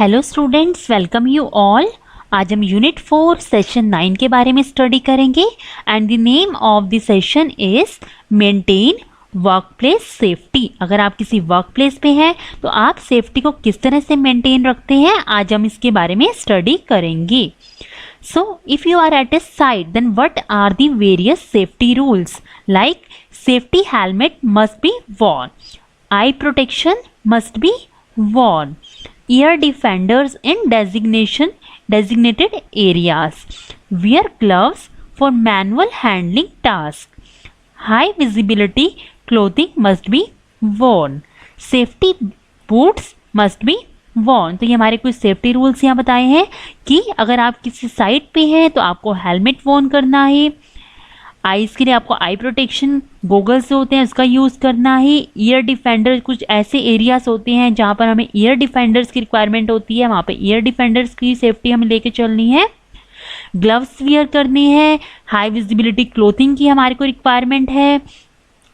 Hello students, welcome you all. आज हम unit 4 session 9 के बारे में स्टडी करेंगे and the name of the session is maintain work place safety. अगर आप किसी वर्क प्लेस पे हैं तो आप सेफ्टी को किस तरह से मेंटेन रखते हैं, आज हम इसके बारे में स्टडी करेंगे। So, if you are at a site, then what are the various safety rules? Like safety helmet must be worn, eye protection must be worn, ear defenders in designated areas, wear gloves for manual handling tasks, high visibility clothing must be worn, safety boots must be worn. तो ये हमारे कुछ safety rules यहाँ बताए हैं कि अगर आप किसी साइट पे हैं तो आपको हेलमेट वॉर्न करना है, आईज के लिए आपको आई प्रोटेक्शन गोगल्स होते हैं उसका यूज़ करना है, ईयर डिफेंडर कुछ ऐसे एरियाज होते हैं जहाँ पर हमें ईयर डिफेंडर्स की रिक्वायरमेंट होती है, वहाँ पे ईयर डिफेंडर्स की सेफ्टी हमें लेके चलनी है, ग्लव्स वियर करने हैं, हाई विजिबिलिटी क्लोथिंग की हमारे को रिक्वायरमेंट है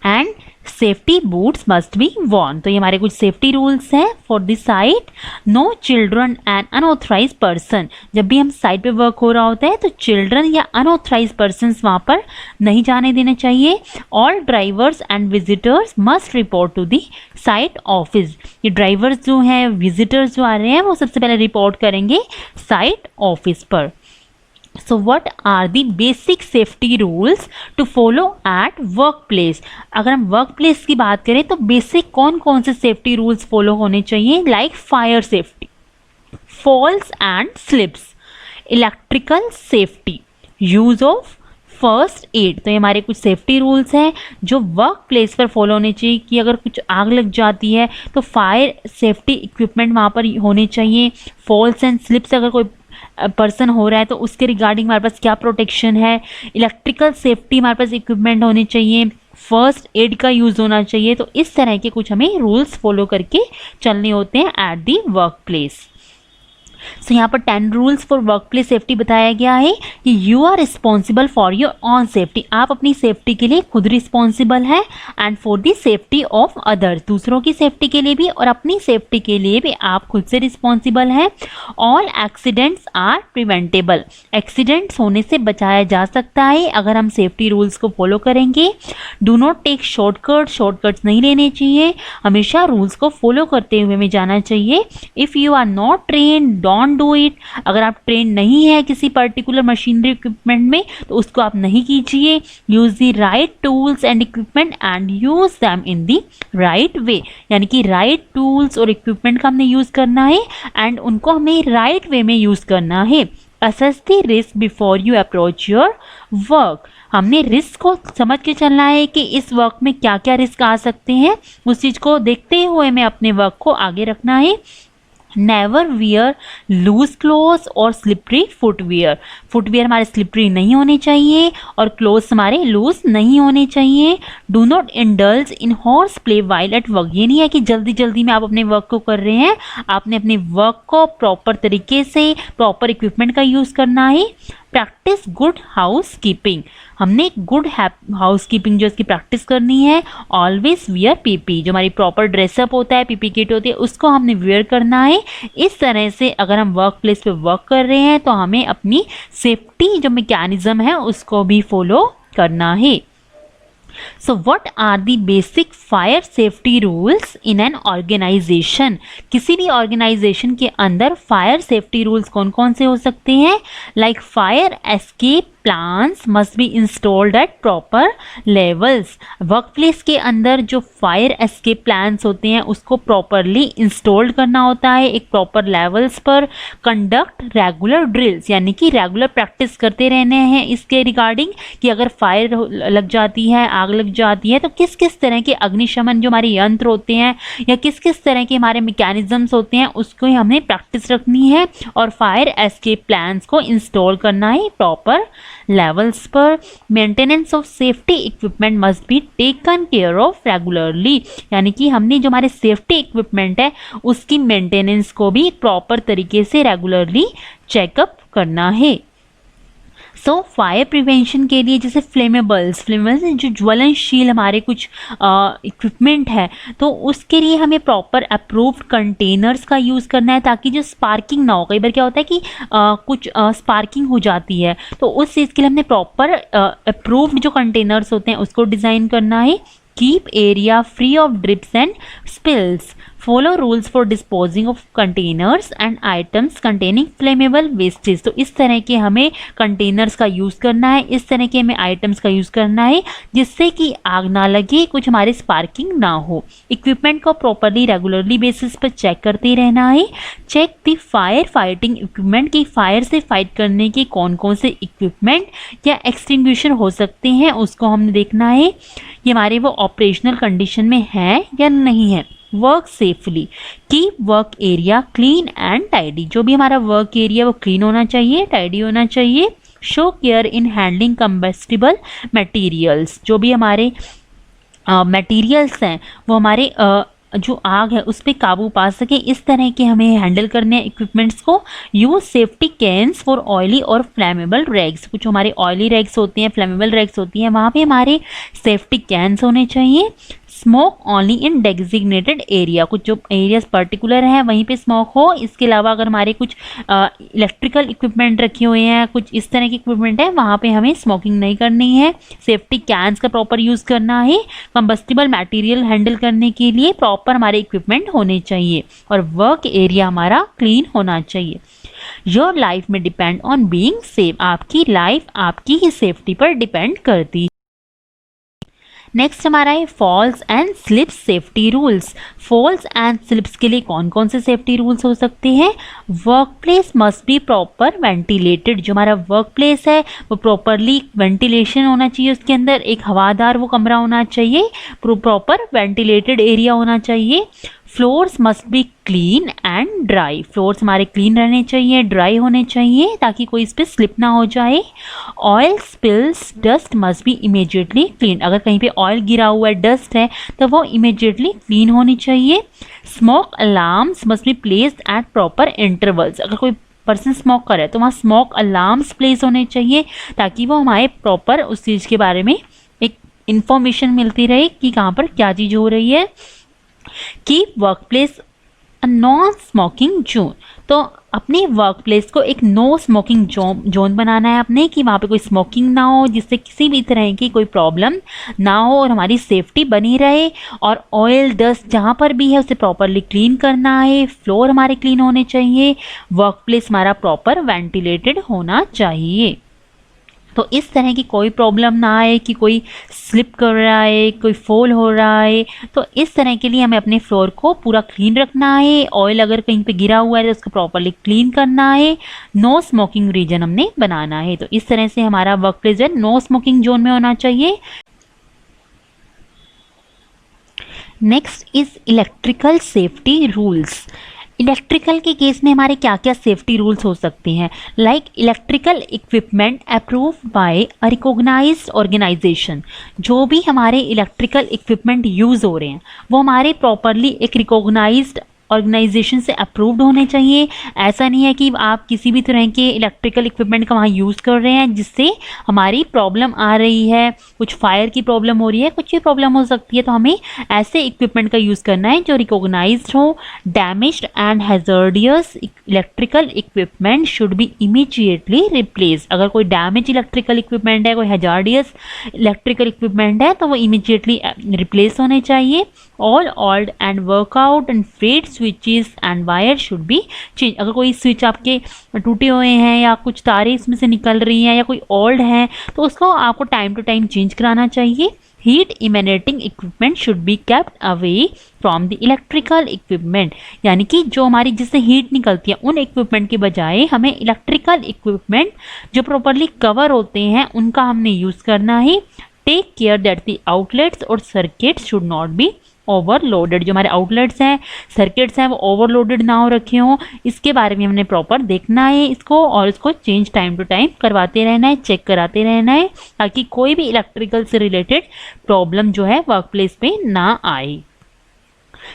and safety boots must be worn. तो ये हमारे कुछ सेफ्टी रूल्स हैं for this site. No children and unauthorised person, जब भी हम साइट पे वर्क हो रहा होता है तो चिल्ड्रन या अनऑथराइज पर्सन वहाँ पर नहीं जाने देना चाहिए। All drivers and visitors must report to the site office. ये ड्राइवर्स जो हैं, विजिटर्स जो आ रहे हैं, वो सबसे पहले रिपोर्ट करेंगे साइट ऑफिस पर। So what are the basic safety rules to follow at workplace? अगर हम workplace की बात करें तो बेसिक कौन कौन से सेफ्टी रूल्स फॉलो होने चाहिए, like fire safety, falls and slips, electrical safety, use of first aid. तो ये हमारे कुछ सेफ्टी रूल्स हैं जो वर्क प्लेस पर फॉलो होने चाहिए कि अगर कुछ आग लग जाती है तो फायर सेफ्टी इक्विपमेंट वहाँ पर होने चाहिए। फॉल्स एंड स्लिप्स, अगर कोई पर्सन हो रहा है तो उसके रिगार्डिंग हमारे पास क्या प्रोटेक्शन है। इलेक्ट्रिकल सेफ्टी हमारे पास इक्विपमेंट होने चाहिए, फर्स्ट एड का यूज़ होना चाहिए। तो इस तरह के कुछ हमें रूल्स फॉलो करके चलने होते हैं at the work place. So यहाँ पर 10 rules for work place safety बताया गया है कि you are responsible for your own safety, आप अपनी सेफ्टी के लिए खुद रिस्पॉन्सिबल हैं, and for the safety of others, दूसरों की सेफ्टी के लिए भी और अपनी सेफ्टी के लिए भी आप खुद से रिस्पॉन्सिबल हैं। All accidents are preventable, accidents होने से बचाया जा सकता है अगर हम सेफ्टी रूल्स को फॉलो करेंगे। डू नॉट टेक शॉर्टकट्स नहीं लेने चाहिए, हमेशा रूल्स को फॉलो करते हुए हमें जाना चाहिए। If you are not train don't do it, अगर आप ट्रेन नहीं है किसी पर्टिकुलर मशीनरी इक्विपमेंट में तो उसको आप नहीं कीजिए। Use the right tools and equipment and use them in the right way, यानी कि राइट टूल्स और इक्विपमेंट का हमने यूज करना है एंड उनको हमें राइट वे में यूज करना है। Assess the risk before you approach your work, हमने रिस्क को समझ के चलना है कि इस वर्क में क्या क्या रिस्क आ सकते हैं, उस चीज़ को देखते हुए हमें अपने वर्क को आगे रखना है। नेवर वियर लूज क्लोथ्स और स्लिपरी फुटवियर, फुटवियर हमारे स्लिपरी नहीं होने चाहिए और क्लोथ्स हमारे लूज नहीं होने चाहिए। Do not indulge in horse play while at work, ये नहीं है कि जल्दी जल्दी में आप अपने वर्क को कर रहे हैं, आपने अपने वर्क को प्रॉपर तरीके से प्रॉपर इक्विपमेंट का यूज़ करना है। प्रैक्टिस गुड हाउस कीपिंग, हमने गुड हाउस कीपिंग जो इसकी प्रैक्टिस करनी है। ऑलवेज वियर पीपी, जो हमारी प्रॉपर ड्रेसअप होता है, पीपी किट होती है, उसको हमने वियर करना है। इस तरह से अगर हम वर्क प्लेस पे वर्क कर रहे हैं तो हमें अपनी सेफ्टी जो मैकेनिज्म है उसको भी फॉलो करना है। So what are the basic fire safety rules in an organization? किसी भी ऑर्गेनाइजेशन के अंदर फायर सेफ्टी रूल्स कौन कौन से हो सकते हैं, like fire escape plans must be installed eight proper levels, work place के अंदर जो फायर एस्केप प्लान्स होते हैं उसको प्रॉपरली इंस्टॉल्ड करना होता है एक प्रॉपर लेवल्स पर। कंडक्ट रेगुलर ड्रिल्स, यानी कि रेगुलर प्रैक्टिस करते रहने हैं इसके रिगार्डिंग कि अगर फायर लग जाती है, आग लग जाती है तो किस किस तरह के अग्निशमन जो हमारे यंत्र होते हैं या किस किस तरह के हमारे मैकेनिज्म्स होते हैं उसको हमें प्रैक्टिस रखनी है और फायर एस्केप प्लान्स को इंस्टॉल करना है प्रॉपर लेवल्स पर। Maintenance of safety equipment must be taken care of regularly, यानी कि हमने जो हमारे सेफ्टी इक्विपमेंट है उसकी मेंटेनेंस को भी प्रॉपर तरीके से रेगुलरली चेकअप करना है। सो फायर प्रिवेंशन के लिए जैसे फ्लेमेबल्स जो ज्वलनशील हमारे कुछ इक्विपमेंट है, तो उसके लिए हमें प्रॉपर अप्रूव्ड कंटेनर्स का यूज़ करना है ताकि जो स्पार्किंग ना हो। कई बार क्या होता है कि कुछ स्पार्किंग हो जाती है, तो उस चीज़ के लिए हमने प्रॉपर अप्रूव्ड जो कंटेनर्स होते हैं उसको डिज़ाइन करना है। Keep area free of drips and spills, follow rules for disposing of containers and items containing flammable wastage. तो इस तरह के हमें कंटेनर्स का यूज़ करना है, इस तरह के हमें आइटम्स का यूज़ करना है जिससे कि आग ना लगे, कुछ हमारे स्पार्किंग ना हो। इक्विपमेंट को प्रॉपरली रेगुलरली बेसिस पर चेक करते रहना है। Check the fire fighting equipment, की फायर से फाइट करने के कौन कौन से इक्विपमेंट या एक्सटिंग्विशर हो सकते हैं उसको हमने देखना है, ये हमारे वो ऑपरेशनल कंडीशन में है या नहीं है। Work safely, keep work area clean and tidy, जो भी हमारा वर्क एरिया वो क्लीन होना चाहिए, टाइडी होना चाहिए। Show care in handling combustible materials, जो भी हमारे मटेरियल्स हैं वो हमारे जो आग है उस पर काबू पा सके, इस तरह के हमें हैंडल करने हैं इक्विपमेंट्स को। Use safety cans for oily और फ्लैमेबल रैग्स, कुछ हमारे ऑयली रैग्स होती हैं, फ्लैमेबल रैग्स होती हैं, वहाँ पे हमारे सेफ्टी कैंस होने चाहिए। Smoke only in designated area, कुछ जो एरियाज पर्टिकुलर हैं वहीं पे स्मोक हो। इसके अलावा अगर हमारे कुछ इलेक्ट्रिकल इक्विपमेंट रखे हुए हैं, कुछ इस तरह के इक्विपमेंट है, वहाँ पे हमें स्मोकिंग नहीं करनी है। सेफ्टी कैंस का प्रॉपर यूज़ करना है। कंबस्टिबल मटेरियल हैंडल करने के लिए प्रॉपर हमारे इक्विपमेंट होने चाहिए और वर्क एरिया हमारा क्लीन होना चाहिए। योर लाइफ में डिपेंड ऑन बीइंग सेफ, आपकी लाइफ आपकी ही सेफ्टी पर डिपेंड करती है। नेक्स्ट हमारा है falls and slips safety rules. Falls and slips के लिए कौन कौन से सेफ्टी रूल्स हो सकते हैं? Work place must be proper ventilated, जो हमारा वर्क प्लेस है वो प्रॉपरली वेंटिलेशन होना चाहिए, उसके अंदर एक हवादार वो कमरा होना चाहिए, प्रॉपर वेंटिलेटेड एरिया होना चाहिए। Floors must be clean and dry, floors हमारे क्लीन रहने चाहिए, ड्राई होने चाहिए ताकि कोई इस पर स्लिप ना हो जाए। Oil spills dust must be immediately clean, अगर कहीं पे ऑयल गिरा हुआ है, डस्ट है, तो वो इमीडिएटली क्लीन होनी चाहिए। Smoke alarms must be placed at proper intervals, अगर कोई पर्सन स्मोक करे तो वहाँ स्मोक अलार्म्स प्लेस होने चाहिए ताकि वो हमारे प्रॉपर उस चीज़ के बारे में एक इंफॉर्मेशन मिलती रहे कि कहाँ पर क्या चीज़ हो रही है। Keep work place a non smoking zone, तो अपने वर्क प्लेस को एक नो स्मोकिंग जोन बनाना है अपने, कि वहाँ पे कोई स्मोकिंग ना हो, जिससे किसी भी तरह की कोई प्रॉब्लम ना हो और हमारी सेफ्टी बनी रहे। और ऑयल डस्ट जहाँ पर भी है उसे प्रॉपरली क्लीन करना है। फ्लोर हमारे क्लीन होने चाहिए। वर्क प्लेस हमारा प्रॉपर वेंटिलेटेड होना चाहिए। तो इस तरह की कोई प्रॉब्लम ना आए कि कोई स्लिप कर रहा है, कोई फॉल हो रहा है, तो इस तरह के लिए हमें अपने फ्लोर को पूरा क्लीन रखना है। ऑयल अगर कहीं पे गिरा हुआ है तो उसको प्रॉपरली क्लीन करना है। नो स्मोकिंग रीजन हमने बनाना है, तो इस तरह से हमारा वर्क प्लेस है नो स्मोकिंग जोन में होना चाहिए। Next is electrical safety rules. Electrical के केस में हमारे क्या क्या सेफ्टी रूल्स हो सकते हैं? Like electrical equipment approved by a recognised organisation, जो भी हमारे इलेक्ट्रिकल इक्विपमेंट यूज़ हो रहे हैं वो हमारे प्रॉपरली एक रिकॉग्नाइज्ड ऑर्गेनाइजेशन से अप्रूव्ड होने चाहिए। ऐसा नहीं है कि आप किसी भी तरह के इलेक्ट्रिकल इक्विपमेंट का वहाँ यूज़ कर रहे हैं जिससे हमारी प्रॉब्लम आ रही है, कुछ फायर की प्रॉब्लम हो रही है, कुछ भी प्रॉब्लम हो सकती है, तो हमें ऐसे इक्विपमेंट का यूज़ करना है जो रिकॉग्नाइज्ड हो। Damaged and hazardous electrical equipment should B immediately replace, अगर कोई डैमेज इलेक्ट्रिकल इक्विपमेंट है, कोई हैजार्डियस इलेक्ट्रिकल इक्विपमेंट है तो वो इमीडिएटली रिप्लेस होने चाहिए। All old and worn out and frayed switches and wire should be change, अगर कोई स्विच आपके टूटे हुए हैं या कुछ तारें इसमें से निकल रही हैं या कोई ओल्ड है तो उसको आपको टाइम टू टाइम चेंज कराना चाहिए। Heat emanating equipment should be kept away from the electrical equipment, यानी कि जो हमारी जिससे हीट निकलती है उन इक्विपमेंट के बजाय हमें इलेक्ट्रिकल इक्विपमेंट जो प्रॉपरली कवर होते हैं उनका हमने यूज़ करना है। Take care that the outlets और circuits should not be overloaded, जो हमारे आउटलेट्स हैं, सर्किट्स हैं, वो ओवरलोडेड ना हो रखे हों, इसके बारे में हमने प्रॉपर देखना है इसको, और इसको चेंज टाइम टू टाइम करवाते रहना है, चेक कराते रहना है ताकि कोई भी इलेक्ट्रिकल से रिलेटेड प्रॉब्लम जो है वर्क प्लेस पे ना आए।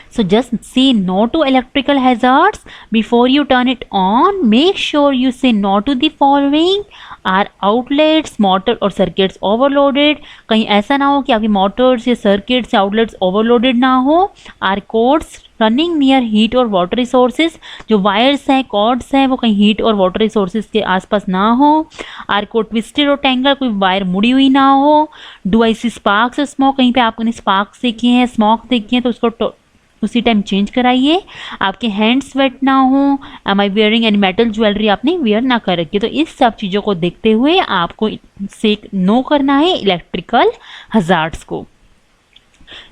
So just say no to electrical hazards before you turn it on. Make sure you say no to the following: are outlets, motor और circuits overloaded? कहीं ऐसा ना हो कि आपकी motors या circuits या outlets overloaded ना हो. are cords running near heat और water resources? जो wires हैं, cords हैं, वो कहीं heat और water resources के आसपास ना हो. are cord twisted और tangled? कोई wire मुड़ी हुई ना हो. do I see sparks or smoke? कहीं पे आपने sparks देखे हैं, smoke देखी है, तो उसको उसी टाइम चेंज कराइए. आपके हैंड्स वेट ना हो. एम आई वेयरिंग एनी मेटल ज्वेलरी? आपने वेयर ना कर रखी. तो इस सब चीज़ों को देखते हुए आपको से नो करना है इलेक्ट्रिकल हजार्ड्स को.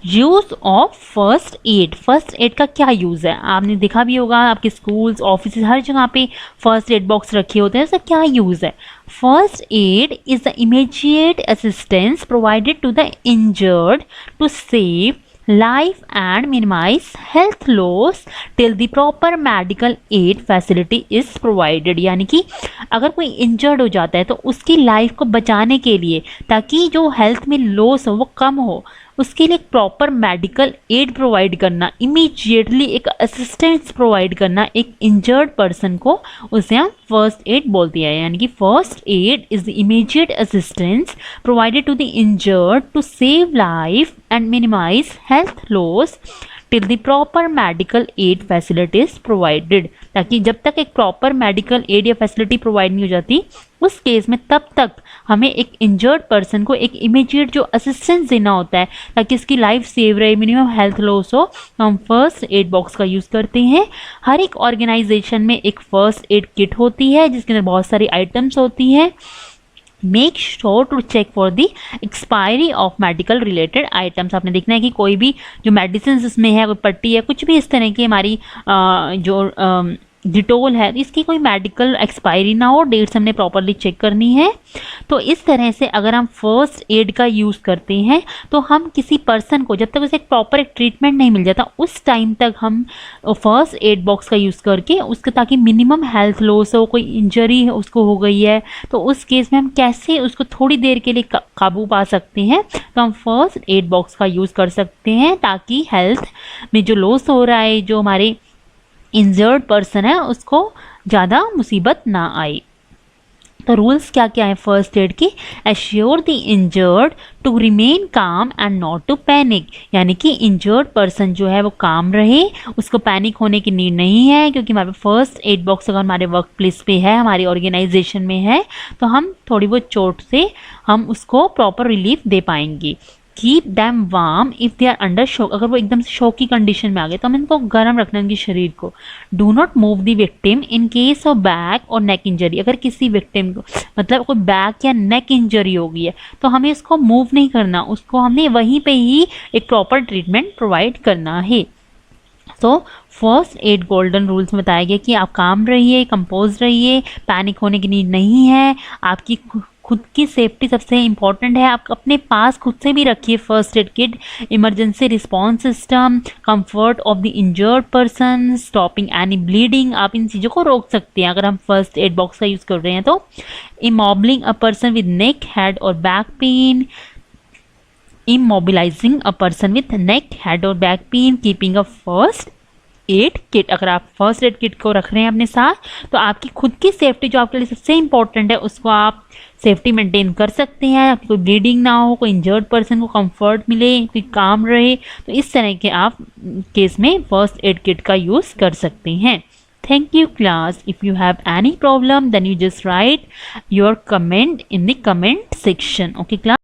Use of first add. First aid का क्या यूज़ है? आपने देखा भी होगा आपके स्कूल्स, ऑफिस, हर जगह पे फर्स्ट एड बॉक्स रखे होते हैं. इसका क्या यूज़ है? First aid is the immediate assistance provided to the injured to save life and minimize health loss till the proper medical aid facility is provided. यानी कि अगर कोई इंजर्ड हो जाता है तो उसकी लाइफ को बचाने के लिए, ताकि जो हेल्थ में लॉस हो वो कम हो, उसके लिए एक प्रॉपर मेडिकल एड प्रोवाइड करना, इमीडिएटली एक असिस्टेंस प्रोवाइड करना एक इंजर्ड पर्सन को, उसे हम फर्स्ट एड बोलते हैं. यानी कि first aid is the immediate assistance provided to the injured to save life and minimise health loss till the proper medical aid facilities provided. ताकि जब तक एक प्रॉपर मेडिकल एड या फैसिलिटी प्रोवाइड नहीं हो जाती, उस केस में तब तक हमें एक इंजर्ड पर्सन को एक इमीडिएट जो असिस्टेंस देना होता है ताकि इसकी लाइफ सेव रहे, मिनिमम हेल्थ लॉस हो, तो हम फर्स्ट एड बॉक्स का यूज़ करते हैं. हर एक ऑर्गेनाइजेशन में एक फर्स्ट एड किट होती है जिसके अंदर बहुत सारी आइटम्स होती हैं. Make sure to check for the expiry of medical related items. आपने देखना है कि कोई भी जो मेडिसिन इसमें है, कोई पट्टी है, कुछ भी इस तरह की हमारी जो डिटोल है, इसकी कोई मेडिकल एक्सपायरी ना हो, डेट्स हमने प्रॉपरली चेक करनी है. तो इस तरह से अगर हम फर्स्ट एड का यूज़ करते हैं तो हम किसी पर्सन को जब तक उसे एक प्रॉपर एक ट्रीटमेंट नहीं मिल जाता, उस टाइम तक हम फर्स्ट एड बॉक्स का यूज़ करके उसके, ताकि मिनिमम हेल्थ लॉस हो, कोई इंजरी उसको हो गई है, तो उस केस में हम कैसे उसको थोड़ी देर के लिए काबू पा सकते हैं, तो हम फर्स्ट एड बॉक्स का यूज़ कर सकते हैं ताकि हेल्थ में जो लॉस हो रहा है, जो हमारे इंजर्ड पर्सन है, उसको ज़्यादा मुसीबत ना आए. तो रूल्स क्या क्या है फर्स्ट एड के? Assure the injured to remain calm and not to panic. यानी कि इंजर्ड पर्सन जो है वो काम रहे, उसको पैनिक होने की नीड नहीं है, क्योंकि हमारे फर्स्ट एड बॉक्स अगर हमारे वर्क प्लेस पे है, हमारी ऑर्गेनाइजेशन में है, तो हम थोड़ी बहुत चोट से हम उसको प्रॉपर रिलीफ दे पाएंगे. Keep them warm if they are under shock. अगर वो एकदम से शॉक की कंडीशन में आ गए तो हम इनको गर्म रखना है, उनके शरीर को. Do not move the victim in case of back और नेक इंजरी. अगर किसी विक्टिम को मतलब कोई बैक या नेक इंजरी हो गई है तो हमें इसको मूव नहीं करना, उसको हमने वहीं पे ही एक प्रॉपर ट्रीटमेंट प्रोवाइड करना है. तो फर्स्ट एड गोल्डन रूल्स में बताया गया कि आप काम रहिए, कंपोज रहिए, पैनिक होने की नीड नहीं है. आपकी खुद की सेफ्टी सबसे इम्पॉर्टेंट है. आप अपने पास खुद से भी रखिए first aid kit, emergency response system, comfort of the injured person, stopping any bleeding. आप इन चीज़ों को रोक सकते हैं अगर हम फर्स्ट एड बॉक्स का यूज़ कर रहे हैं. तो immobilizing a person with neck, head और back pain, immobilizing a person with neck, head और back pain, keeping a first aid kit. अगर आप फर्स्ट एड किट को रख रहे हैं अपने साथ, तो आपकी खुद की सेफ्टी जो आपके लिए सबसे इंपॉर्टेंट है, उसको आप सेफ्टी मेंटेन कर सकते हैं. कोई ब्लीडिंग ना हो, कोई इंजर्ड पर्सन को कंफर्ट मिले, कोई काम रहे, तो इस तरह के आप केस में फर्स्ट एड किट का यूज़ कर सकते हैं. Thank you class. If you have any problem, then you just write your comment in the comment section. Okay class.